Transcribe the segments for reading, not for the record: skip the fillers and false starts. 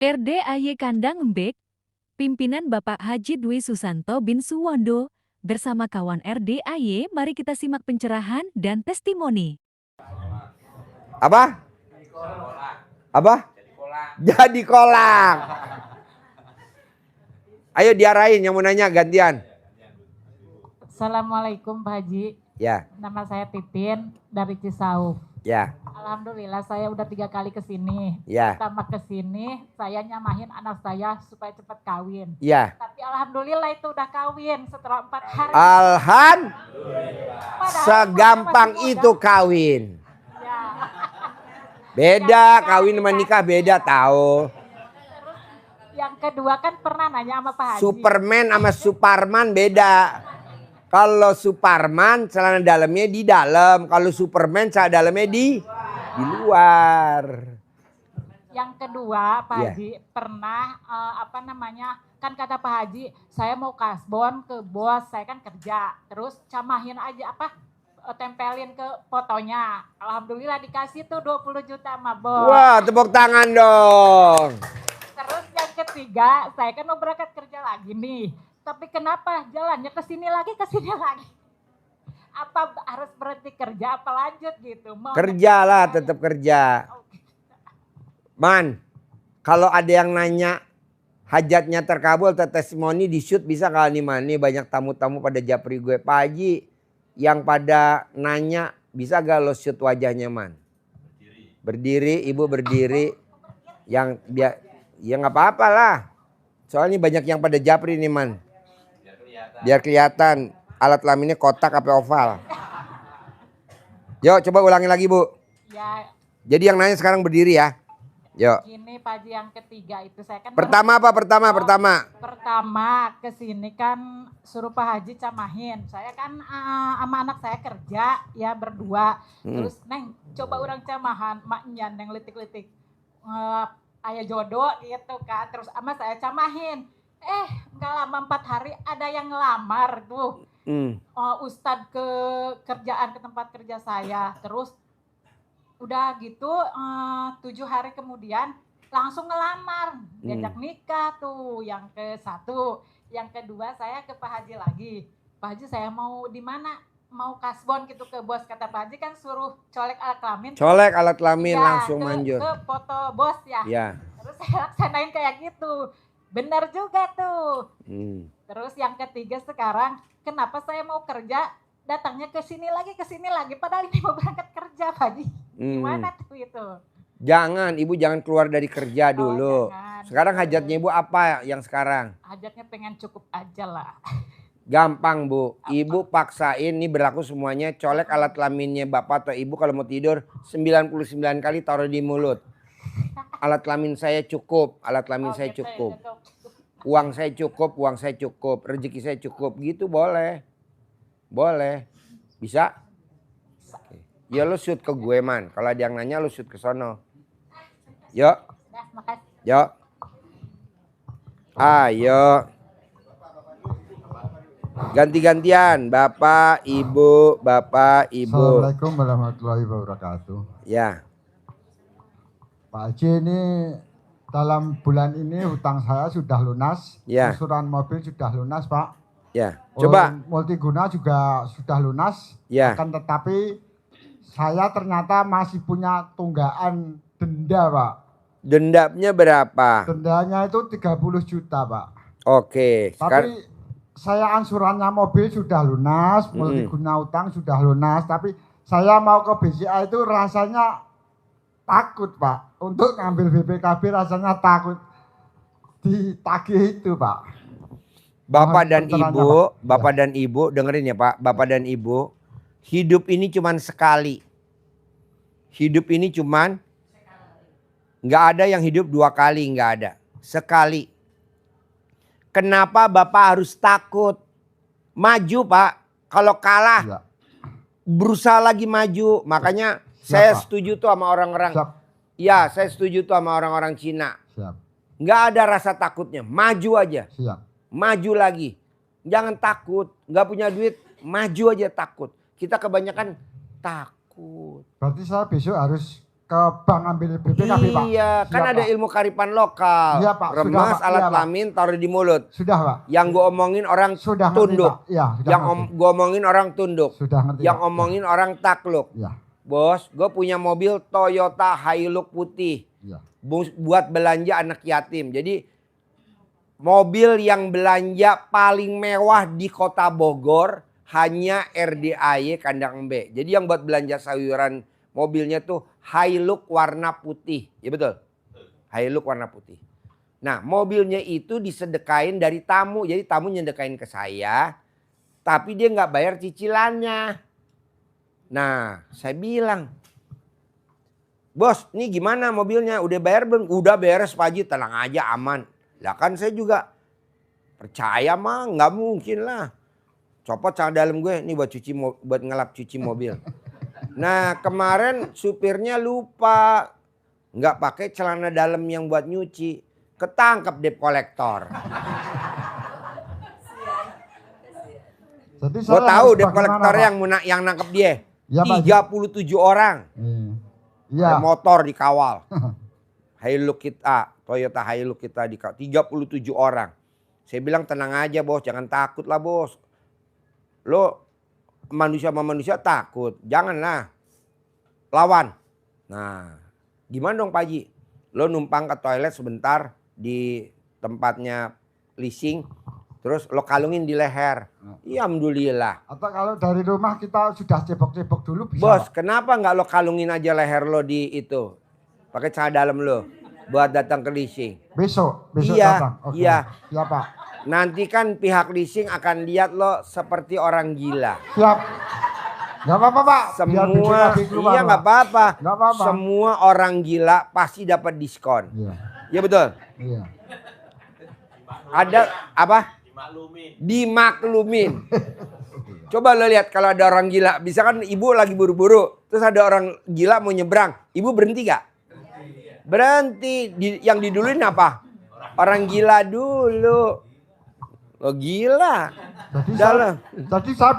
RDAY Kandang Embek, pimpinan Bapak Haji Dwi Susanto bin Suwondo, bersama kawan RDAY, mari kita simak pencerahan dan testimoni. Apa? Apa? Jadi kolak. Ayo diarahin yang mau nanya gantian. Assalamualaikum Pak Haji. Ya. Nama saya Titin dari Cisauk. Ya. Alhamdulillah saya udah 3 kali kesini. Ya. Pertama kesini saya nyamahin anak saya supaya cepat kawin. Ya. Tapi alhamdulillah itu udah kawin setelah 4 hari. Segampang itu kawin. Ya. Beda kawin sama nikah beda tahu. Terus yang kedua kan pernah nanya sama Pak Haji. Superman sama Superman beda. Kalau Superman celana dalamnya di dalam, kalau Superman celana dalamnya di luar. Yang kedua Pak Ya. Haji pernah kan kata Pak Haji saya mau kasbon ke bos, saya kan kerja, terus camahin aja tempelin ke fotonya. Alhamdulillah dikasih tuh 20 juta sama bos. Wah, tepuk tangan dong. Terus yang ketiga saya kan mau berangkat kerja lagi nih, tapi kenapa jalannya ke sini lagi apa harus berhenti kerja apa lanjut gitu? Kerjalah, tetap kerja. Man, kalau ada yang nanya hajatnya terkabul atau testimoni di shoot bisa kali nih banyak tamu-tamu pada japri gue. Pak Haji yang pada nanya bisa gak lo shoot wajahnya Man? Berdiri, ibu berdiri. Yang ya nggak apa-apa lah. Soalnya banyak yang pada japri nih Man. Biar kelihatan alat kelaminnya kotak apa oval. Yuk coba ulangi lagi Bu. Ya. Jadi yang nanya sekarang berdiri ya. Yuk. Gini Pak Haji yang ketiga itu saya kan Pertama Pertama kesini kan suruh Pak Haji camahin. Saya kan sama anak saya kerja ya berdua. Terus Neng coba orang camahan maknya Neng litik-litik ayah jodoh gitu kan. Terus sama saya camahin. Nggak lama 4 hari ada yang ngelamar tuh. Ustadz ke kerjaan ke tempat kerja saya. Terus udah gitu 7 hari kemudian langsung ngelamar, diajak nikah tuh yang ke-1. Yang kedua saya ke Pak Haji lagi. Pak Haji saya mau di mana? Mau kasbon gitu ke bos, kata Pak Haji kan suruh colek alat kelamin. Colek alat kelamin ya, langsung manjur. Ke foto bos ya. Ya. Terus saya laksanain kayak gitu. Benar juga tuh. Terus yang ketiga sekarang kenapa saya mau kerja datangnya ke sini lagi padahal ini mau berangkat kerja Pak Haji. Gimana tuh itu? Jangan, ibu jangan keluar dari kerja dulu. Jangan. Sekarang hajatnya ibu apa yang sekarang? Hajatnya pengen cukup aja lah. Gampang Bu, ibu paksain, ini berlaku semuanya. Colek alat kelaminnya bapak atau ibu kalau mau tidur 99 kali taruh di mulut. Alat kelamin saya cukup, alat kelamin saya Gitu, cukup. gitu. Uang saya cukup, rezeki saya cukup. Gitu boleh. Boleh. Bisa? Ya lu shoot ke gue Man. Kalau ada yang nanya lu shoot ke sono. Yuk. Nah, makasih. Yuk. Ayo. Ganti-gantian. Bapak, Ibu. Assalamualaikum warahmatullahi wabarakatuh. Ya. Pak Haji, ini dalam bulan ini hutang saya sudah lunas. Ya. Angsuran mobil sudah lunas Pak. Ya. Coba. Multiguna juga sudah lunas. Ya. Akan tetapi saya ternyata masih punya tunggaan denda Pak. Dendanya berapa? Dendanya itu 30 juta Pak. Oke. Tapi saya angsurannya mobil sudah lunas, multiguna utang sudah lunas. Tapi saya mau ke BCA itu rasanya takut Pak. Untuk ngambil BPKB rasanya takut ditagih itu Pak. Bapak dan Ibu dengerin ya Pak. Bapak dan Ibu, hidup ini cuman sekali. Hidup ini cuman nggak ada yang hidup 2 kali, nggak ada. Sekali. Kenapa Bapak harus takut? Maju Pak. Kalau kalah Ya. berusaha lagi maju. Makanya saya setuju tuh sama orang-orang. Iya, saya setuju tuh sama orang-orang Cina. Siap. Nggak ada rasa takutnya. Maju aja. Siap. Maju lagi. Jangan takut. Nggak punya duit. Maju aja takut. Kita kebanyakan takut. Berarti saya besok harus ke bank ambil BPKB Pak. Iya, kan Siap, ada Pak. ilmu kearifan lokal. Iya, Pak. Sudah, Remas, Pak. alat Iya, Pak. kelamin, taruh di mulut. Sudah Pak. Yang gue omongin orang Sudah ngerti, tunduk. Pak. Iya, sudah Yang ngerti. gue omongin orang tunduk. Sudah ngerti Yang Pak. omongin orang takluk. Iya. Bos, gue punya mobil Toyota Hilux putih. Iya. Buat belanja anak yatim. Jadi mobil yang belanja paling mewah di kota Bogor hanya RDAY Kandang Embe. Jadi yang buat belanja sayuran mobilnya tuh Hilux warna putih. Ya betul? Hilux warna putih. Nah mobilnya itu disedekain dari tamu. Jadi tamu nyedekain ke saya. Tapi dia nggak bayar cicilannya. Nah saya bilang, bos ini gimana mobilnya? Udah bayar belum? Udah beres Pak Haji, tenang aja aman. Lah kan saya juga percaya mah nggak mungkin lah. Copot celana dalam gue, ini buat ngelap cuci mobil. Nah kemarin supirnya lupa. Nggak pakai celana dalam yang buat nyuci. Ketangkep debt collector. Jadi Gue saya tahu harus debt bagaimana, collector Pak? yang nangkep dia. Ya, Pak. 37 orang. Iya. Motor dikawal. Hilux kita, Toyota Hilux kita dikawal. 37 orang. Saya bilang tenang aja bos, jangan takut lah bos. Lo manusia sama manusia takut, janganlah. Lawan. Nah gimana dong Pak Haji? Lo numpang ke toilet sebentar di tempatnya leasing. Terus lo kalungin di leher. Iya alhamdulillah. Atau kalau dari rumah kita sudah cebok-cebok dulu bisa. Bos, Pak? kenapa nggak lo kalungin aja leher lo di itu? Pakai celana dalam lo buat datang ke leasing. Besok Iya, datang. Oke. iya. Siap Pak. Nanti kan pihak leasing akan lihat lo seperti orang gila. Siap. Gak apa-apa Pak. Biar Semua, BPKB keluar, iya Pak. nggak apa-apa. Nggak apa-apa. Semua orang gila pasti dapat diskon. Iya. Iya betul. Iya. Ada apa? Dimaklumin. Coba lo lihat kalau ada orang gila. Bisa kan ibu lagi buru-buru. Terus ada orang gila mau nyebrang. Ibu berhenti gak? Berhenti. Yang diduluin apa? Orang gila dulu. Lo gila. Jadi saya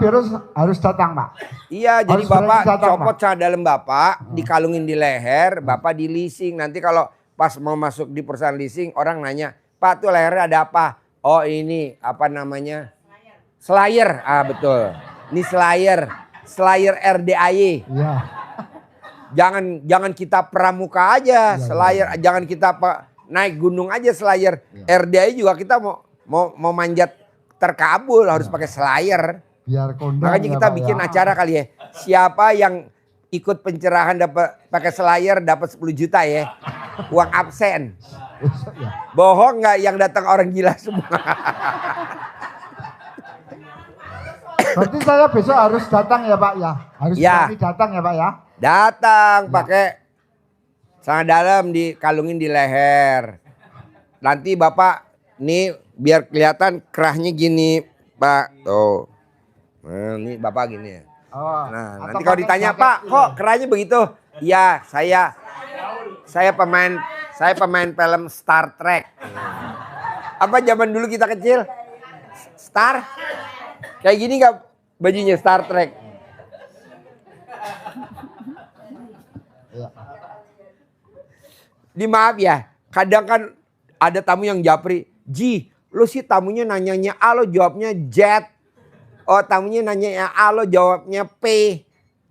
harus datang Pak. Iya, jadi Harus Bapak berani datang, copot celana dalam Bapak, dikalungin di leher, Bapak di leasing. Nanti kalau pas mau masuk di perusahaan leasing, orang nanya, Pak tuh lehernya ada apa? Oh ini apa namanya? Slayer. Ah betul. Ini Slayer. Slayer RDAY. Iya. Jangan kita pramuka aja, Iya, Slayer. Jangan kita naik gunung aja Slayer. RDAY juga kita mau manjat terkabul harus pakai Slayer. Biar kondang. Makanya ya, kita Pak, bikin ya. acara kali ya. Siapa yang ikut pencerahan dapat pakai Slayer dapat 10 juta ya. Uang absen. Besok ya. Bohong nggak yang datang orang gila semua. Berarti saya besok harus datang ya Pak ya. Harus Ya. berani datang ya Pak ya. Datang pakai celana dalam dikalungin di leher. Nanti Bapak nih biar kelihatan kerahnya gini Pak. Tuh. Nah, ini Bapak gini ya. Oh, Nah, atau nanti kalau pakai ditanya, jaket Pak, ini. kok kerahnya begitu? Iya, saya pemain film Star Trek. Apa zaman dulu kita kecil? Star? Kayak gini nggak bajunya Star Trek? Iya. Di maaf ya, kadang kan ada tamu yang japri, Ji, lu sih tamunya nanyanya A, lo jawabnya Z. Oh tamunya nanya A, lo jawabnya P.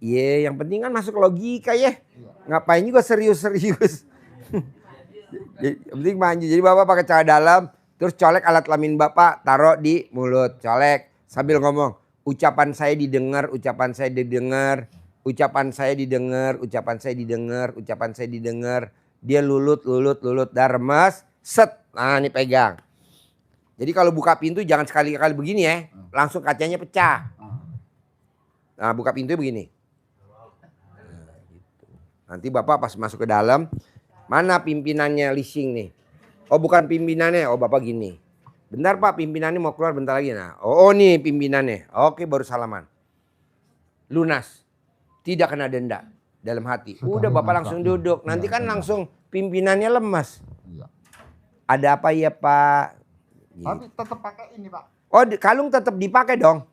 Iya, yang penting kan masuk logika ya. Ngapain juga serius-serius. Yang penting maju. Jadi Bapak pakai celana dalam, terus colek alat kelamin Bapak, taruh di mulut, colek. Sambil ngomong, ucapan saya didengar, ucapan saya didengar, ucapan saya didengar, ucapan saya didengar, ucapan saya didengar. Dia lulut, dar remes, set. Nah ini pegang. Jadi kalau buka pintu jangan sekali-kali begini ya. Langsung kacanya pecah. Nah buka pintu begini. Nah, gitu. Nanti Bapak pas masuk ke dalam. Mana pimpinannya leasing nih? Oh bukan pimpinannya. Oh Bapak gini. Bentar Pak pimpinannya mau keluar bentar lagi. Nah, oh nih pimpinannya. Oke baru salaman. Lunas. Tidak kena denda. Dalam hati. Udah Bapak langsung duduk. Nanti kan langsung pimpinannya lemas. Iya. Ada apa ya Pak? Tapi tetap pakai ini Pak. Oh kalung tetap dipakai dong.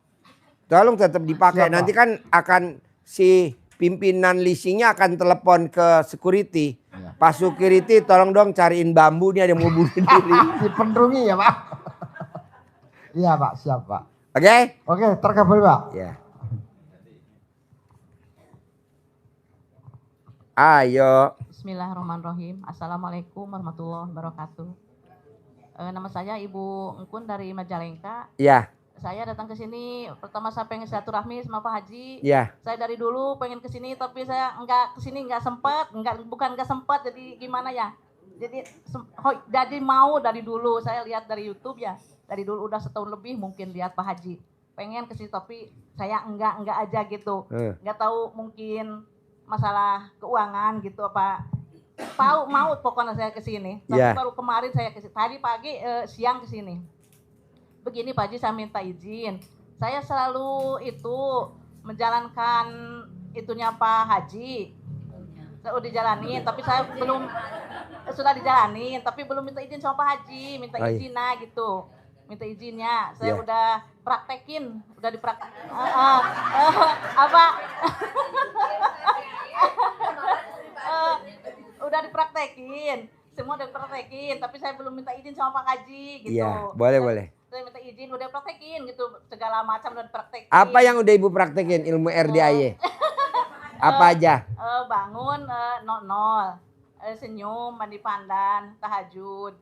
Kalung tetap dipakai. Siap, Nanti kan akan si pimpinan leasingnya akan telepon ke security. Iya. Pak security tolong dong cariin bambu nih ada yang mau bunuh diri. Dipendrungi ya Pak. Iya Pak, siap Pak. Oke? Oke, terkabul Pak. Ya. Ayo. Bismillahirrahmanirrahim. Assalamualaikum warahmatullahi wabarakatuh. Nama saya Ibu Engkun dari Majalengka. Ya, Saya datang ke sini pertama saya pengen silaturahmi sama Pak Haji. ya. Saya dari dulu pengen ke sini tapi saya ke sini nggak sempat, bukan nggak sempat, jadi gimana ya? Jadi mau dari dulu saya lihat dari YouTube ya. Dari dulu udah setahun lebih mungkin lihat Pak Haji. Pengen ke sini tapi saya enggak aja gitu. Nggak tahu mungkin masalah keuangan gitu apa. Mau pokoknya saya ke sini. Tapi Yeah. baru kemarin saya ke sini. Tadi pagi siang ke sini. Begini Pak Haji, saya minta izin. Saya selalu itu menjalankan itunya Pak Haji. Saya udah dijalanin, tapi saya belum sudah dijalanin, tapi belum minta izin sama Pak Haji, minta izin gitu. Minta izinnya, saya Yeah. udah praktekin, udah dipraktek. Apa? Udah dipraktekin, semua udah dipraktekin, tapi saya belum minta izin sama Pak Haji gitu. Iya, boleh. Saya minta izin, udah praktekin gitu, segala macam udah dipraktekin. Apa yang udah Ibu praktekin ilmu RDAY? Apa aja? Bangun 00, senyum, mandi pandan, tahajud,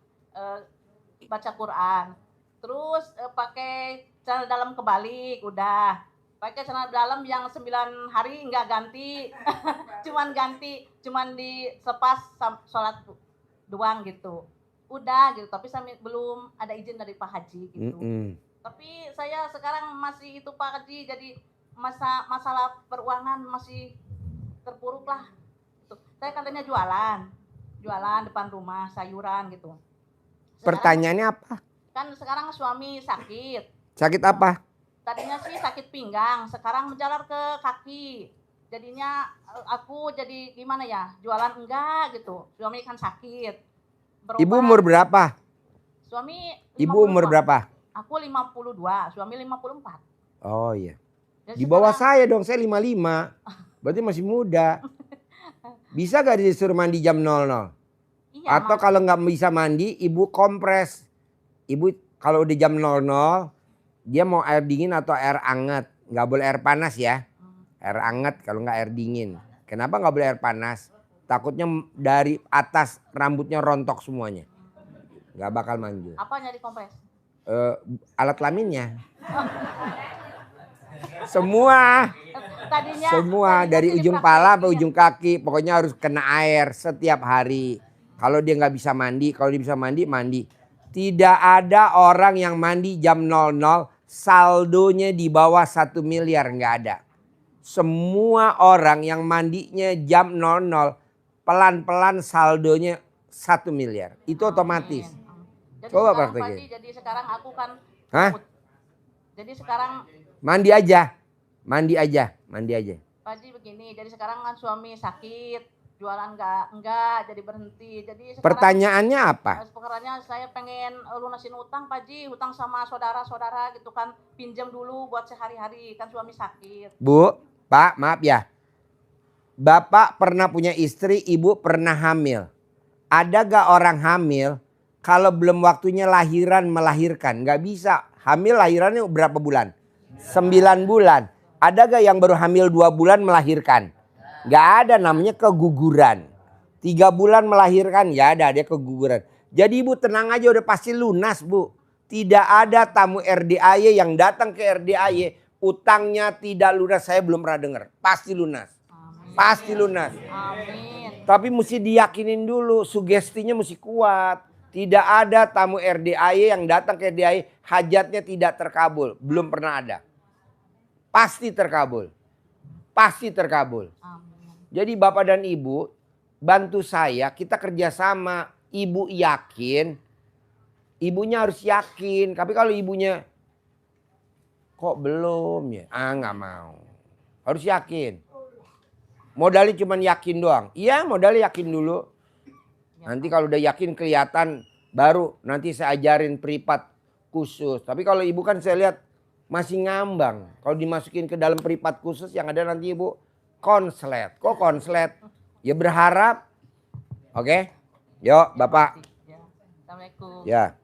baca Quran. Terus pakai celana dalam kebalik, udah. Pakai celana dalam yang 9 hari nggak ganti, cuman di sepas sholat doang gitu. Udah gitu, tapi saya belum ada izin dari Pak Haji gitu. Tapi saya sekarang masih itu Pak Haji, jadi masalah peruangan masih terpuruk lah. Saya katanya jualan depan rumah sayuran gitu. Pertanyaannya apa? Kan sekarang suami sakit. Sakit apa? Tadinya sih sakit pinggang, sekarang menjalar ke kaki. Jadinya aku jadi gimana ya? Jualan enggak gitu. Suami kan sakit. Berobat. Ibu umur berapa? Suami Ibu umur 52. berapa? Aku 52, suami 54. Oh iya. Jadi Di bawah sekarang- saya dong, saya 55. Berarti masih muda. Bisa gak disuruh mandi jam 00? Iya, Atau kalau nggak bisa mandi, ibu kompres. Ibu kalau udah jam 00, dia mau air dingin atau air hangat. Nggak boleh air panas ya. Air hangat kalau nggak air dingin. Kenapa nggak boleh air panas? Takutnya dari atas rambutnya rontok semuanya. Nggak bakal manjur. Apanya dikompres? Alat kelaminnya. Semua. Tadinya Dari sih ujung pala sampai dipraktekin. ujung kaki. Pokoknya harus kena air setiap hari. Kalau dia nggak bisa mandi, kalau dia bisa mandi, mandi. Tidak ada orang yang mandi jam 00 saldonya di bawah 1 miliar, nggak ada. Semua orang yang mandinya jam 00 pelan-pelan saldonya 1 miliar. Itu otomatis. Jadi Coba sekarang, praktekin. Pak Haji, jadi sekarang aku kan Hah? Jadi sekarang Mandi aja. Mandi aja. Pak Haji begini, jadi sekarang kan suami sakit, jualan enggak jadi berhenti. Jadi sekarang Pertanyaannya apa? Perkaranya saya pengen lunasin utang Pak Haji, utang sama saudara-saudara gitu kan, pinjam dulu buat sehari-hari, kan suami sakit. Bu, Pak, maaf ya. Bapak pernah punya istri, ibu pernah hamil. Ada gak orang hamil kalau belum waktunya lahiran melahirkan? Gak bisa. Hamil lahirannya berapa bulan? 9 bulan. Ada gak yang baru hamil 2 bulan melahirkan? Gak ada, namanya keguguran. 3 bulan melahirkan, ya ada, dia keguguran. Jadi ibu tenang aja, udah pasti lunas bu. Tidak ada tamu RDAY yang datang ke RDAY utangnya tidak lunas, saya belum pernah dengar. Pasti lunas. Amin. Pasti lunas. Amin. Tapi mesti diyakinin dulu, sugestinya mesti kuat. Tidak ada tamu RDAY yang datang ke RDAY hajatnya tidak terkabul. Belum pernah ada. Pasti terkabul. Pasti terkabul. Amin. Jadi Bapak dan Ibu bantu saya, kita kerjasama. Ibu yakin, ibunya harus yakin. Tapi kalau ibunya kok belum ya? Nggak mau. Harus yakin. Modalnya cuma yakin doang. Iya modalnya yakin dulu. Nanti kalau udah yakin kelihatan baru nanti saya ajarin privat khusus. Tapi kalau ibu kan saya lihat masih ngambang. Kalau dimasukin ke dalam privat khusus yang ada nanti ibu konslet. Kok konslet? Ya berharap. Oke? Yuk Bapak. Ya. Assalamualaikum. Ya.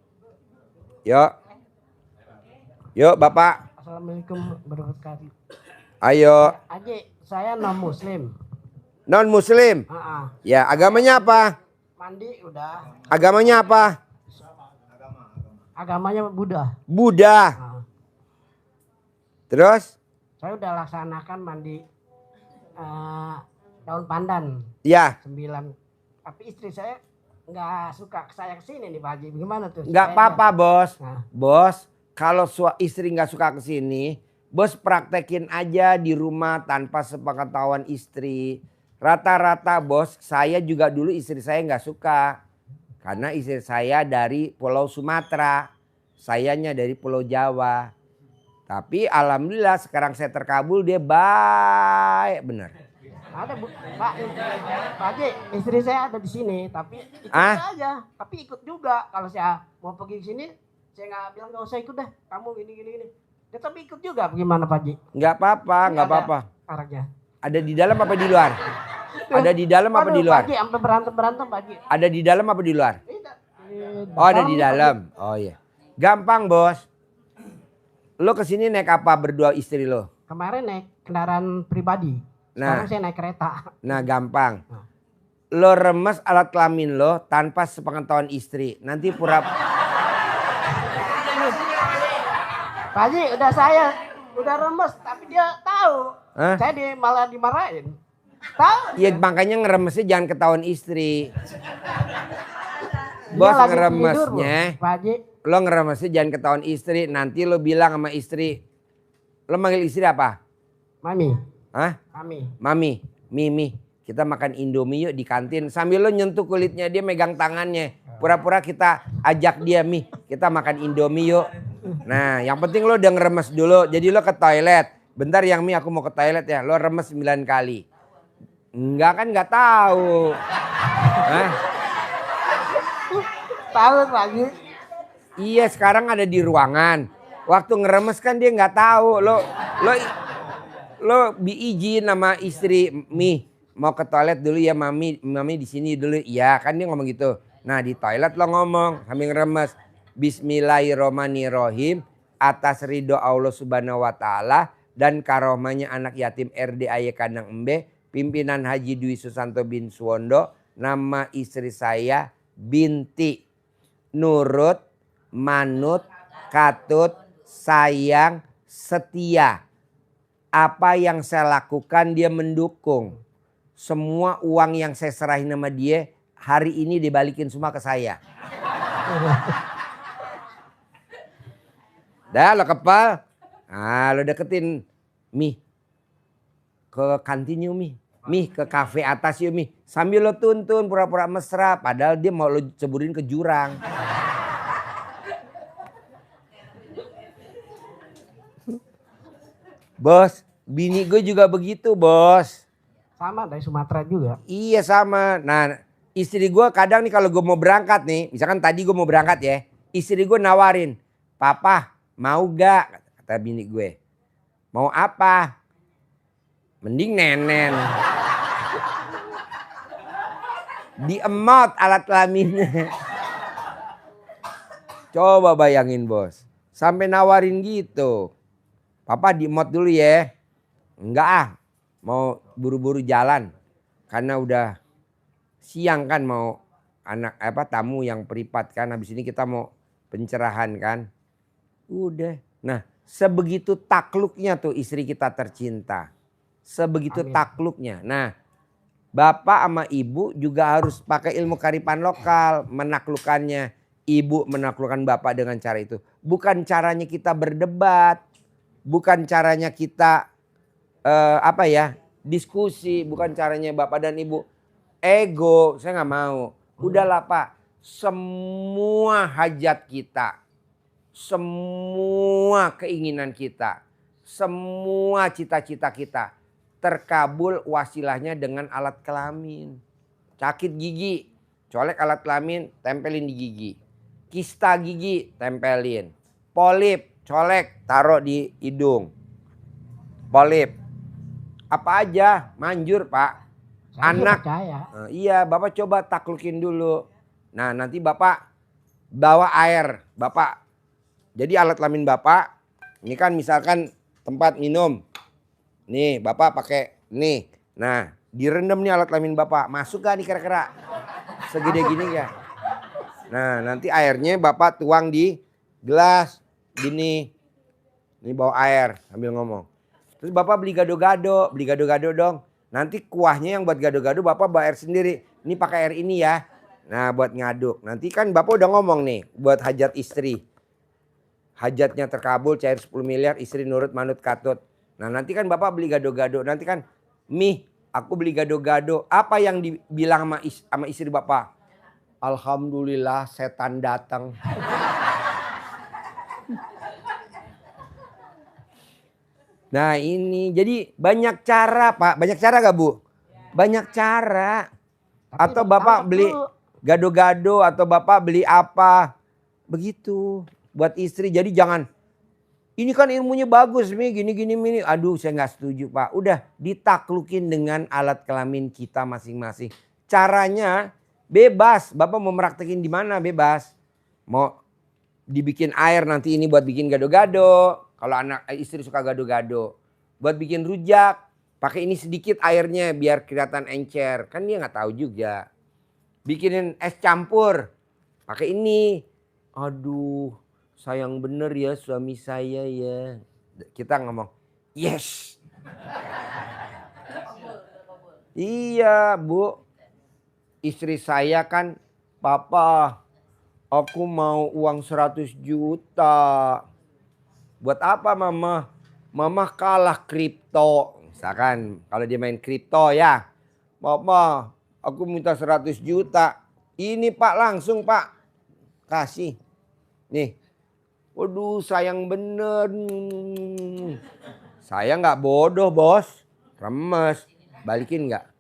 Yuk. Yuk Bapak. Assalamualaikum warahmatullahi wabarakatuh. Ayo. Aji, saya non muslim. Non muslim. Ya, agamanya apa? Mandi udah. Agamanya apa? Agamanya Buddha. Buddha. Terus? Saya udah laksanakan mandi daun pandan Ya. 9. Tapi istri saya nggak suka saya kesini nih Pak Haji. Gimana tuh? Nggak Saya apa-apa bos. Nah. Bos, kalau istri nggak suka kesini, bos praktekin aja di rumah tanpa sepengetahuan istri. Rata-rata bos, saya juga dulu istri saya nggak suka. Karena istri saya dari Pulau Sumatera, sayanya dari Pulau Jawa. Tapi alhamdulillah sekarang saya terkabul, dia baik bener. Ada Pak Haji, istri saya ada di sini, tapi ikut aja. Tapi ikut juga kalau saya mau pergi ke sini, saya nggak bilang nggak usah ikut dah. Kamu gini. Dia tapi ikut juga. Bagaimana Pak Haji? Nggak apa-apa, nggak apa-apa. Araknya. Ada di dalam apa di luar? Ada di dalam apa di luar? Pak Haji, sampai berantem Pak Haji. Ada di dalam apa di luar? Tidak. Oh ada di dalam. Oh iya. Gampang bos. Lo kesini naik apa berdua istri lo? Kemarin naik kendaraan pribadi. Sekarang saya naik kereta. Nah gampang. Lo remes alat kelamin lo tanpa sepengetahuan istri. Nanti Pak Haji, udah remes, tapi dia tahu. Hah? Saya malah dimarahin. Tahu? Ya makanya ngeremesnya jangan ketahuan istri. Dia Bos lagi ngeremesnya. tidur, Pak Haji. Lo ngeremesnya jangan ketahuan istri. Nanti lo bilang sama istri. Lo manggil istri apa? Mami. Hah? Mami. Mimi. Kita makan Indomie yuk di kantin. Sambil lo nyentuh kulitnya, dia megang tangannya. Pura-pura kita ajak dia, Mi. Kita makan Indomie yuk. Nah yang penting lo udah ngeremes dulu. Jadi lo ke toilet. Bentar yang Mi, aku mau ke toilet ya. Lo remes 9 kali. Enggak kan nggak tahu. Hah? Tahu Pak Haji. Iya sekarang ada di ruangan. Waktu ngeremes kan dia nggak tahu. Lo izin sama istri, Mi mau ke toilet dulu ya mami di sini dulu. Iya kan dia ngomong gitu. Nah di toilet lo ngomong sambil ngeremes. Bismillahirrohmanirrohim. Atas ridho Allah subhanahu wa ta'ala. Dan karomanya anak yatim RDAY Kandang Embe. Pimpinan Haji Dwi Susanto bin Suwondo. Nama istri saya Binti. Nurut, manut, katut, sayang, setia. Apa yang saya lakukan dia mendukung. Semua uang yang saya serahin sama dia hari ini dibalikin semua ke saya. Dah lo kepal. Lo deketin Mi. Ke kantin yuk Mi. Mi ke kafe atas yuk Mi. Sambil lo tuntun pura-pura mesra. Padahal dia mau lo ceburin ke jurang. Bos, bini gue juga begitu bos. Sama dari Sumatera juga. Iya sama. Nah istri gue kadang nih kalau gue mau berangkat nih. Misalkan tadi gue mau berangkat ya. Istri gue nawarin. Papa mau gak? Kata bini gue. Mau apa? Mending nenen. Diemot alat kelaminnya. Coba bayangin bos. Sampai nawarin gitu. Papa diemot dulu ya. Enggak ah. Mau buru-buru jalan. Karena udah siang kan mau tamu yang privat kan. Habis ini kita mau pencerahan kan. Udah. Nah sebegitu takluknya tuh istri kita tercinta. Sebegitu takluknya. Nah bapak sama ibu juga harus pakai ilmu kearifan lokal. Menaklukkannya. Ibu menaklukkan bapak dengan cara itu. Bukan caranya kita berdebat. Bukan caranya kita diskusi. Bukan caranya bapak dan ibu ego. Saya nggak mau. Udahlah pak. Semua hajat kita. Semua keinginan kita. Semua cita-cita kita. Terkabul wasilahnya dengan alat kelamin. Sakit gigi. Colek alat kelamin. Tempelin di gigi. Kista gigi. Tempelin. Polip. Colek, taruh di hidung. Polip. Apa aja, manjur Pak. Saya sih Anak. percaya. Nah, iya, Bapak coba taklukin dulu. Nah, nanti Bapak bawa air, Bapak. Jadi alat kelamin Bapak, ini kan misalkan tempat minum. Nih, Bapak pakai nih. Nah, direndam nih alat kelamin Bapak. Masuk gak nih kira-kira? Segede gini ya. Nah, nanti airnya Bapak tuang di gelas gini. Ini bawa air sambil ngomong. Terus Bapak beli gado-gado dong. Nanti kuahnya yang buat gado-gado Bapak bawa air sendiri. Ini pakai air ini ya. Nah, buat ngaduk. Nanti kan Bapak udah ngomong nih buat hajat istri. Hajatnya terkabul, cair 10 miliar, istri nurut manut katut. Nah, nanti kan Bapak beli gado-gado. Nanti kan, "Mi, aku beli gado-gado." Apa yang dibilang sama istri Bapak? "Alhamdulillah setan datang." Nah ini, jadi banyak cara Pak. Banyak cara gak Bu? Banyak cara. Tapi Atau Bapak ditangkap beli dulu. gado-gado atau Bapak beli apa. Begitu. Buat istri. Jadi jangan, ini kan ilmunya bagus Mi, gini-gini Mi. Aduh saya gak setuju Pak. Udah ditaklukin dengan alat kelamin kita masing-masing. Caranya bebas. Bapak mau meraktekin di mana bebas. Mau dibikin air nanti ini buat bikin gado-gado. Kalau anak istri suka gado-gado. Buat bikin rujak. Pakai ini sedikit airnya biar kelihatan encer. Kan dia nggak tahu juga. Bikinin es campur. Pakai ini. Aduh sayang bener ya suami saya ya. Kita ngomong yes. Iya Bu. Istri saya kan, "Papa, aku mau uang 100 juta. Buat apa Mama? Mama kalah kripto." Misalkan kalau dia main kripto ya. "Papa, aku minta 100 juta. Ini Pak langsung Pak. Kasih. Nih. Waduh sayang bener." Saya nggak bodoh bos. Remes. Balikin nggak?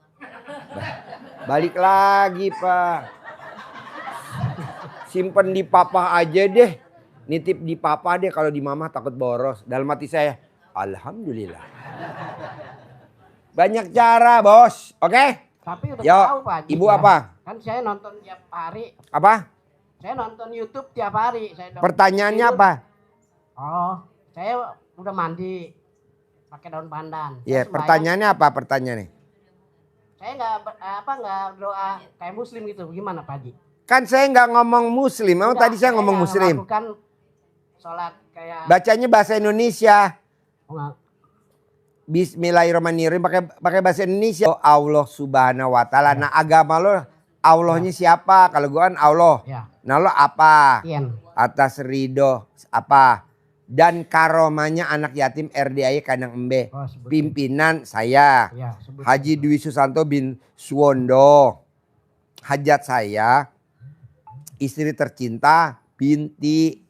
Balik lagi Pak. Simpen di Papa aja deh. Nitip di Papa deh, kalau di Mama takut boros. Dalam hati saya, alhamdulillah. Banyak cara bos, oke? Tapi udah Yo, tahu Pak Haji. Ibu ya. apa? Kan saya nonton tiap hari. Apa? Saya nonton YouTube tiap hari. Pertanyaannya apa? Oh, saya udah mandi pakai daun pandan. Ya, Saya sembahyang. pertanyaannya apa pertanyaannya? Saya nggak doa kayak Muslim gitu. Gimana Pak Haji? Kan saya nggak ngomong Muslim, emang Enggak, tadi saya ngomong nggak Muslim. melakukan sholat kayak Bacanya bahasa Indonesia. oh, nggak. Bismillahirrahmanirrahim, pakai bahasa Indonesia. Oh, Allah Subhanahu wa taala. Nah, agama lo Allahnya siapa? Kalau gua kan Allah. Ya, Nah, lo apa? Ian. Atas ridho apa? Dan karomanya anak yatim RDAY Kandang Embe. Oh, sebutin. Pimpinan saya Ya, sebutin. Haji Dwi Susanto bin Suwondo. Hajat saya, istri tercinta, binti,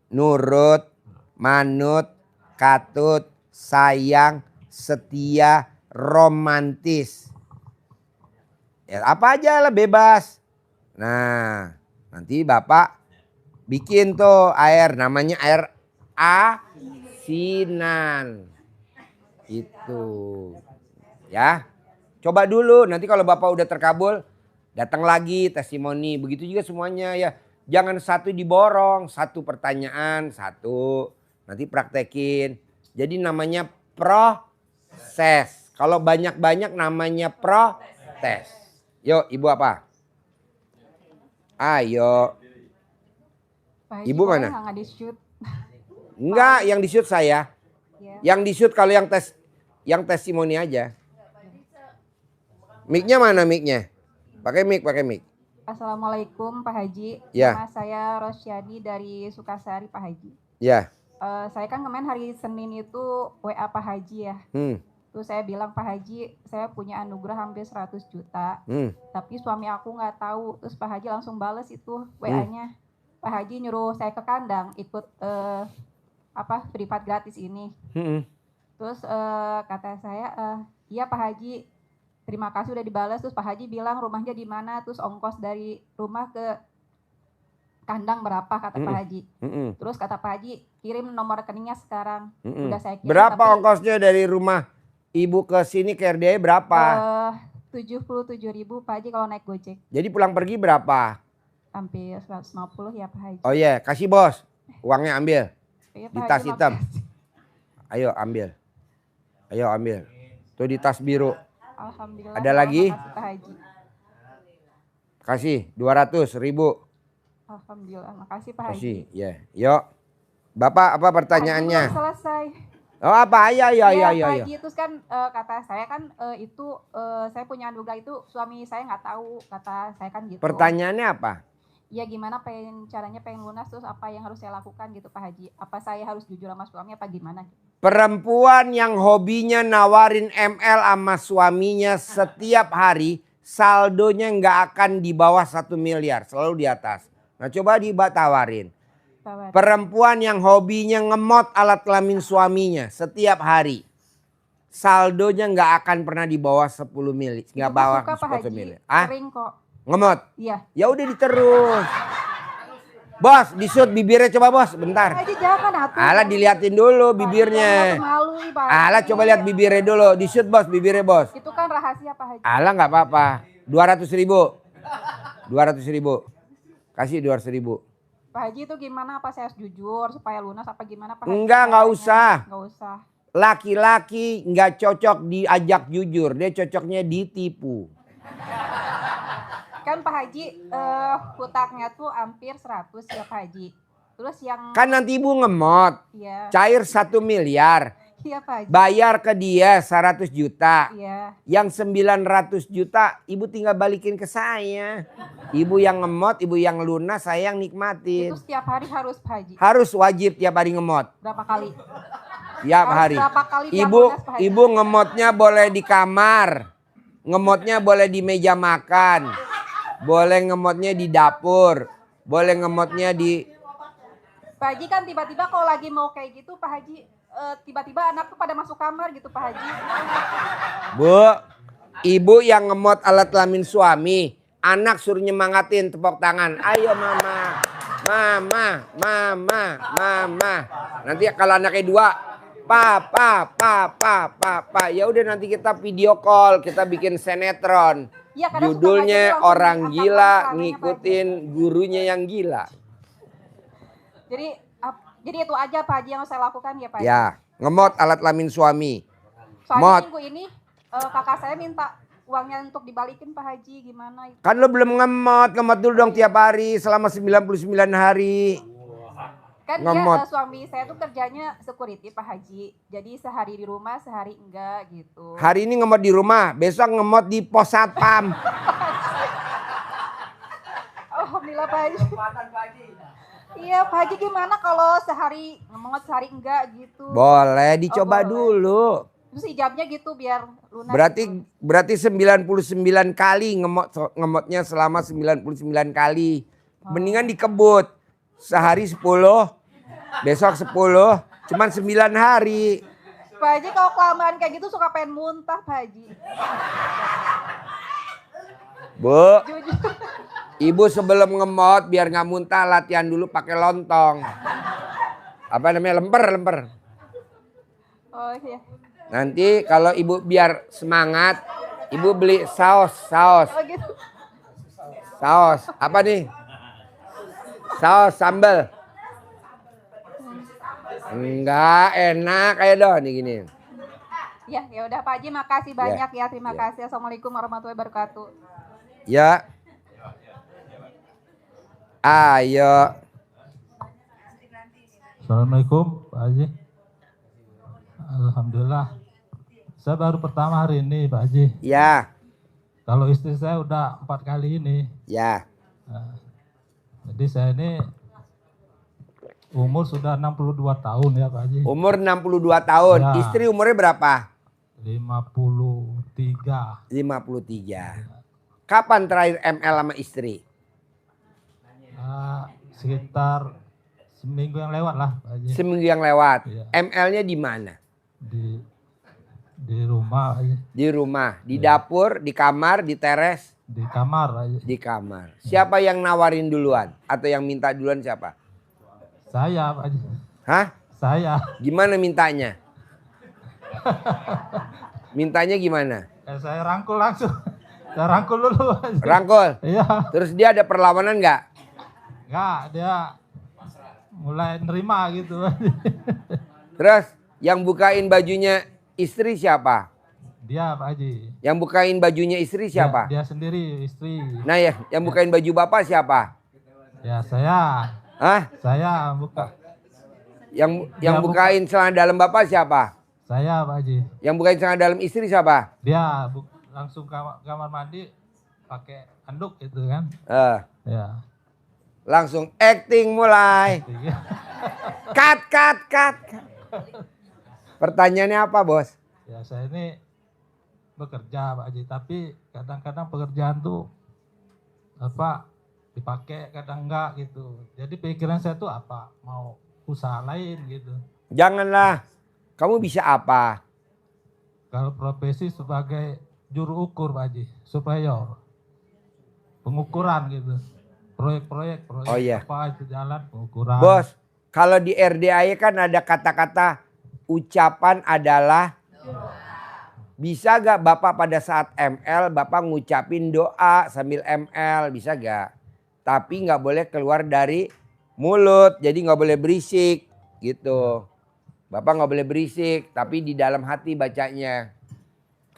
nurut, manut, katut, sayang, setia, romantis. Ya, apa aja lah bebas. Nah, nanti Bapak bikin tuh air, namanya air asinan. Itu. Ya. Coba dulu, nanti kalau Bapak udah terkabul, datang lagi testimoni. Begitu juga semuanya ya. Jangan satu diborong, satu pertanyaan, satu. Nanti praktekin. Jadi namanya proses. Kalau banyak-banyak namanya protes. Yuk, Ibu apa? Ayo. Pak Haji, Ibu boleh mana? nggak di-shoot? Enggak, yang di-shoot saya. Ya. Yang di-shoot kalau yang testimoni aja. Mic-nya mana mic-nya? Pakai mic. Assalamualaikum Pak Haji. Ya. Nama saya Rosyani dari Sukasari Pak Haji. Ya. Saya kan kemarin hari Senin itu WA Pak Haji ya. Terus saya bilang, "Pak Haji, saya punya anugerah hampir 100 juta. Tapi suami aku nggak tahu." Terus Pak Haji langsung bales itu WA-nya. Pak Haji nyuruh saya ke kandang ikut privat gratis ini. Terus kata saya, "Iya Pak Haji, terima kasih udah dibalas." Terus Pak Haji bilang rumahnya di mana, terus ongkos dari rumah ke kandang berapa kata Pak Haji. Terus kata Pak Haji, "Kirim nomor rekeningnya sekarang." Udah saya kirim. Berapa tapi ongkosnya dari rumah Ibu ke sini ke RDA berapa? 77.000 Pak Haji kalau naik Gojek. Jadi pulang pergi berapa? Hampir 150 ya Pak Haji. Oh iya, kasih bos. Uangnya ambil. Iya, Di Pak tas Haji, hitam. makasih. Ayo ambil. Ayo ambil. Tuh di tas biru. Alhamdulillah. Ada lagi? Makasih Pak Haji. Kasih 200.000. Alhamdulillah, makasih Pak Haji. Kasih, ya. Yuk. Bapak apa pertanyaannya? Belum selesai. Oh apa? Ayo. Pak Haji, terus kan kata saya kan saya punya anugerah itu suami saya nggak tahu, kata saya kan gitu. Pertanyaannya apa? Ya gimana caranya pengen lunas, terus apa yang harus saya lakukan gitu Pak Haji? Apa saya harus jujur sama suami apa gimana? Perempuan yang hobinya nawarin ML sama suaminya setiap hari, saldonya nggak akan di bawah 1 miliar, selalu di atas. Nah coba tawarin. Perempuan yang hobinya ngemot alat kelamin suaminya setiap hari, saldonya nggak akan pernah di bawah 10 miliar, nggak bawah 10 miliar. Ah? Sering kok. Ngemot? Iya. Ya udah diterus. Bos, disut bibirnya coba bos, bentar. Pak Haji jangan atuh. Alah diliatin dulu bibirnya. Malu nih Pak Haji. Alah coba lihat bibirnya dulu, disut bos bibirnya bos. Itu kan rahasia Pak Haji. Alah nggak apa-apa, 200.000. 200.000. Kasih 200.000. Pak Haji itu gimana? Apa saya harus jujur supaya lunas apa gimana Pak Haji? Nggak usah. Nggak usah. Laki-laki nggak cocok diajak jujur, dia cocoknya ditipu. Kan Pak Haji hutangnya tuh hampir 100 ya Pak Haji. Terus yang Kan nanti ibu ngemot, iya. cair 1 miliar, Iya Pak Haji. bayar ke dia 100 juta. Iya. Yang 900 juta ibu tinggal balikin ke saya. Ibu yang ngemot, ibu yang lunas, saya yang nikmatin. Itu setiap hari harus Pak Haji. Harus wajib tiap hari ngemot. Berapa kali? Tiap Harus hari. berapa kali tiap Ibu lunas, Pak Haji? ibu ngemotnya boleh di kamar. Ngemotnya boleh di meja makan. Boleh ngemotnya di dapur. Boleh ngemotnya di... Pak Haji kan tiba-tiba kalau lagi mau kayak gitu Pak Haji tiba-tiba anak tuh pada masuk kamar gitu Pak Haji. Bu, ibu yang ngemot alat kelamin suami. Anak suruh nyemangatin, tepuk tangan. Ayo mama, mama. Nanti kalau anaknya 2, papa. Ya udah nanti kita video call, kita bikin sinetron. Ya, kadang suka Judulnya ngajarin langsung orang diangkat gila lagi celananya, ngikutin gurunya yang gila. Jadi itu aja Pak Haji yang saya lakukan ya Pak Haji. Ya, ngemot alat kelamin suami. Soalnya Mot. minggu ini kakak saya minta uangnya untuk dibalikin Pak Haji, gimana itu? Kan lo belum ngemot dulu dong tiap hari selama 99 hari. Kan Ngemot. dia suami saya tuh kerjanya security Pak Haji. Jadi sehari di rumah, sehari enggak gitu. Hari ini ngemot di rumah, besok ngemot di pos satpam. Alhamdulillah Pak Haji. Iya Pak Haji, gimana kalau sehari ngemot sehari enggak gitu? Boleh dicoba boleh. dulu. Terus hijabnya gitu biar lunas. Berarti 99 kali ngemotnya selama 99 kali. Mendingan dikebut. Sehari 10, besok 10, cuman 9 hari. Pak Haji kalau kelamaan kayak gitu suka pengen muntah Pak Haji. Bu, Jujur. ibu sebelum ngemot biar nggak muntah latihan dulu pakai lontong. Apa namanya, lemper. Oh iya. Nanti kalau ibu biar semangat, ibu beli saus. Oh gitu. Saus, apa nih? Saus sambal. Enggak enak kayak doh nih gini. Ya udah Pak Haji, makasih banyak ya. Terima kasih. Assalamualaikum warahmatullahi wabarakatuh. Ya. Ayo. Assalamualaikum Pak Haji. Alhamdulillah. Saya baru pertama hari ini Pak Haji. Ya. Kalau istri saya udah 4 kali ini. Ya. Nah, jadi saya ini umur sudah 62 tahun ya Pak Haji. Umur 62 tahun. Ya. Istri umurnya berapa? 53. 53. Kapan terakhir ML sama istri? Sekitar seminggu yang lewat lah Pak Haji. Seminggu yang lewat. Iya. ML-nya di mana? Di rumah Pak Haji. Di rumah, di dapur, di kamar, di teres? Di kamar Pak Haji. Di kamar. Siapa yang nawarin duluan? Atau yang minta duluan siapa? Saya Pak Haji. Hah? Saya. Gimana mintanya? Mintanya gimana? Saya rangkul langsung. Saya rangkul dulu. Rangkul? Iya. Terus dia ada perlawanan nggak? Nggak, dia mulai nerima gitu. Terus yang bukain bajunya istri siapa? Dia Pak Haji. Yang bukain bajunya istri siapa? Dia sendiri, istri. Nah ya, yang bukain baju bapak siapa? Ya saya. Hah? Saya buka. Yang bukain celana dalam bapak siapa? Saya Pak Haji. Yang bukain celana dalam istri siapa? Dia langsung kamar mandi pakai handuk itu kan. Ya. Langsung acting mulai. Cut. Pertanyaannya apa, Bos? Ya saya ini bekerja Pak Haji, tapi kadang-kadang pekerjaan tuh apa dipakai, kadang enggak gitu. Jadi pikiran saya tuh apa? Mau usaha lain gitu. Janganlah. Kamu bisa apa? Kalau profesi sebagai juru ukur Pak Haji, supaya pengukuran gitu. Proyek Oh, iya. apa itu jalan pengukuran. Bos, kalau di RDAY kan ada kata-kata ucapan adalah. Bisa gak Bapak pada saat ML Bapak ngucapin doa sambil ML, bisa gak? Tapi gak boleh keluar dari mulut, jadi gak boleh berisik gitu. Bapak gak boleh berisik, tapi di dalam hati bacanya.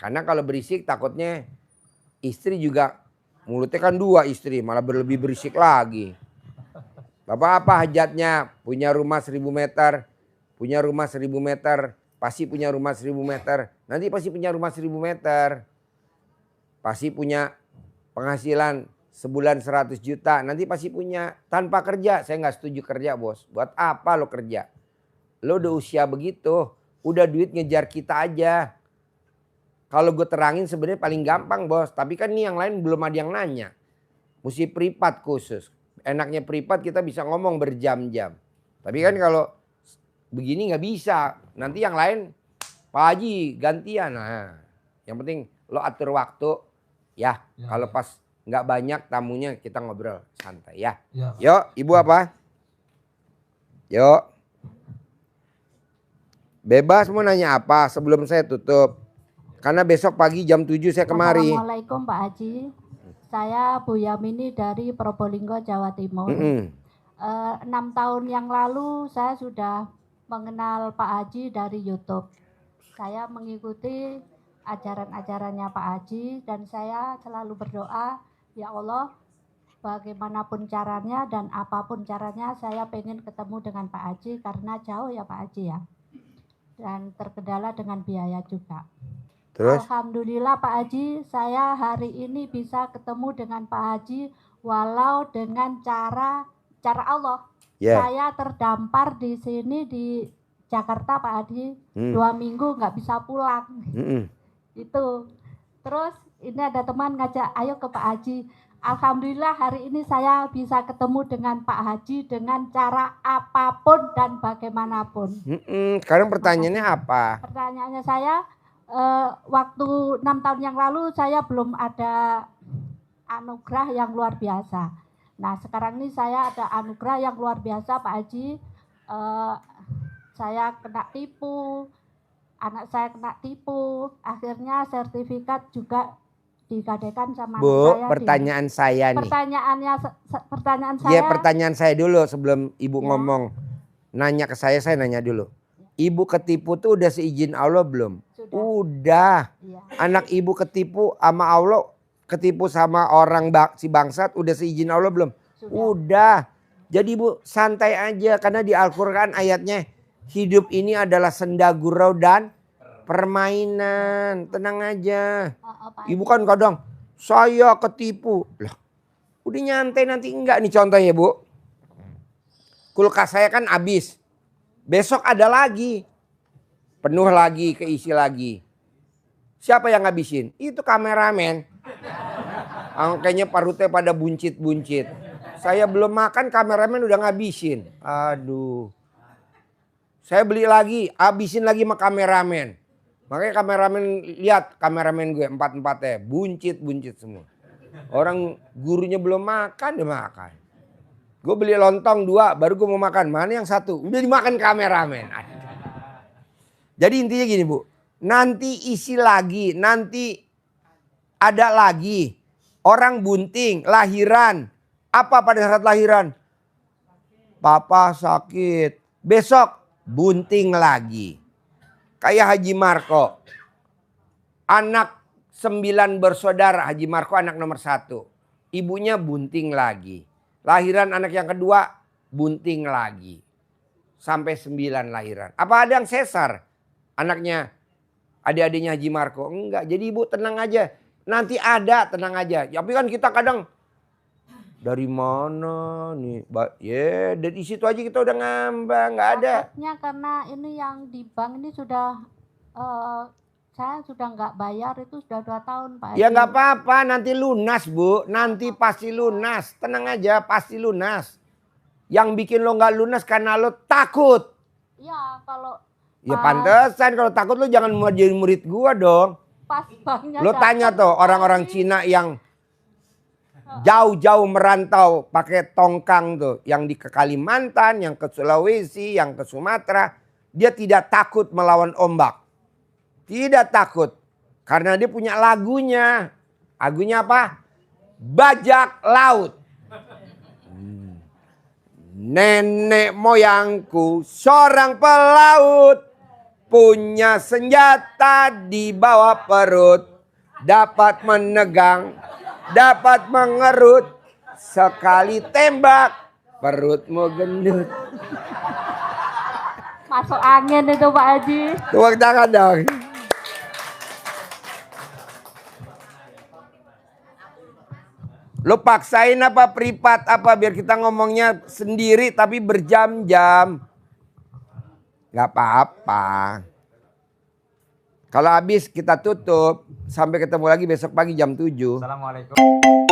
Karena kalau berisik takutnya istri juga, mulutnya kan 2 istri, malah lebih berisik lagi. Bapak apa hajatnya? Punya rumah 1000 meter, punya rumah 1000 meter, pasti punya rumah 1000 meter. Nanti pasti punya rumah 1000 meter. Pasti punya penghasilan sebulan 100 juta. Nanti pasti punya tanpa kerja. Saya nggak setuju kerja, Bos. Buat apa lo kerja? Lo udah usia begitu. Udah duit ngejar kita aja. Kalau gue terangin sebenarnya paling gampang, Bos. Tapi kan nih yang lain belum ada yang nanya. Mesti privat khusus. Enaknya privat kita bisa ngomong berjam-jam. Tapi kan kalau begini nggak bisa. Nanti yang lain Pak Haji gantian. Nah, yang penting lo atur waktu ya. Kalau pas nggak banyak tamunya kita ngobrol santai ya. Yuk, Ibu apa? Yuk. Bebas mau nanya apa sebelum saya tutup. Karena besok pagi jam 7 saya kemari. Assalamualaikum Pak Haji. Saya Bu Yamini dari Probolinggo, Jawa Timur. 6 tahun yang lalu saya sudah mengenal Pak Haji dari YouTube. Saya mengikuti ajaran-ajarannya Pak Haji dan saya selalu berdoa, ya Allah, bagaimanapun caranya dan apapun caranya saya pengen ketemu dengan Pak Haji karena jauh ya Pak Haji ya. Dan terkendala dengan biaya juga. Terus? Alhamdulillah Pak Haji, saya hari ini bisa ketemu dengan Pak Haji walau dengan cara Allah. Saya terdampar di sini di Jakarta Pak Haji, 2 minggu nggak bisa pulang. Itu. Terus ini ada teman ngajak, ayo ke Pak Haji. Alhamdulillah hari ini saya bisa ketemu dengan Pak Haji dengan cara apapun dan bagaimanapun. Sekarang pertanyaannya apa? Pertanyaannya saya, waktu 6 tahun yang lalu saya belum ada anugerah yang luar biasa. Nah sekarang ini saya ada anugerah yang luar biasa Pak Haji. Saya kena tipu, anak saya kena tipu, akhirnya sertifikat juga digadaikan sama Bu, anak saya. pertanyaan saya nih. Pertanyaan saya. Iya, pertanyaan saya dulu sebelum Ibu ngomong. Nanya ke saya nanya dulu. Ibu ketipu tuh udah seizin Allah belum? Udah. Anak Ibu ketipu sama Allah, ketipu sama orang si bangsat udah seizin Allah belum? Udah. Jadi Ibu santai aja karena di Al-Qur'an ayatnya hidup ini adalah senda gurau dan permainan. Tenang aja. Ibu kan kadang saya ketipu. Lah, udah nyantai nanti enggak nih contohnya Bu. Kulkas saya kan habis. Besok ada lagi. Penuh lagi, keisi lagi. Siapa yang ngabisin? Itu kameramen. Angkanya parutnya pada buncit-buncit. Saya belum makan kameramen udah ngabisin. Aduh. Saya beli lagi, habisin lagi sama kameramen. Makanya kameramen, lihat kameramen gue 4-4-nya. Buncit-buncit semua. Orang gurunya belum makan, dia makan. Gue beli lontong 2, baru gue mau makan. Mana yang 1? Udah dimakan kameramen. Jadi intinya gini Bu. nanti isi lagi, nanti ada lagi. Orang bunting, lahiran. Apa pada saat lahiran? Papa sakit. Besok bunting lagi. Kayak Haji Marko. Anak 9 bersaudara. Haji Marko anak nomor 1. Ibunya bunting lagi. Lahiran anak yang kedua bunting lagi. Sampai 9 lahiran. Apa ada yang sesar? Anaknya, adik-adiknya Haji Marko. Enggak, jadi ibu tenang aja. Nanti ada, tenang aja. Tapi kan kita kadang, dari mana nih? Ya, dari situ aja kita udah ngambang, nggak ada. Takutnya karena ini yang di bank ini sudah, saya sudah nggak bayar itu sudah 2 tahun Pak Haji. Ya nggak apa-apa, nanti lunas Bu. Nanti pasti lunas. Tenang aja, pasti lunas. Yang bikin lo nggak lunas karena lo takut. Iya, kalau Ya pantesan kalau takut lo jangan mau jadi murid gua dong. pas banknya Lo tanya tuh orang-orang Cina yang jauh-jauh merantau pakai tongkang tuh. Yang di ke Kalimantan, yang ke Sulawesi, yang ke Sumatera. Dia tidak takut melawan ombak. Tidak takut. Karena dia punya lagunya. Lagunya apa? Bajak laut. Nenek moyangku seorang pelaut. Punya senjata di bawah perut. Dapat menegang, dapat mengerut. Sekali tembak, perutmu gendut. masuk angin itu Pak Haji. Tepuk tangan dong. Lo paksain apa privat apa biar kita ngomongnya sendiri tapi berjam-jam. Gak apa-apa. Kalau habis kita tutup. Sampai ketemu lagi besok pagi jam 7. Assalamualaikum.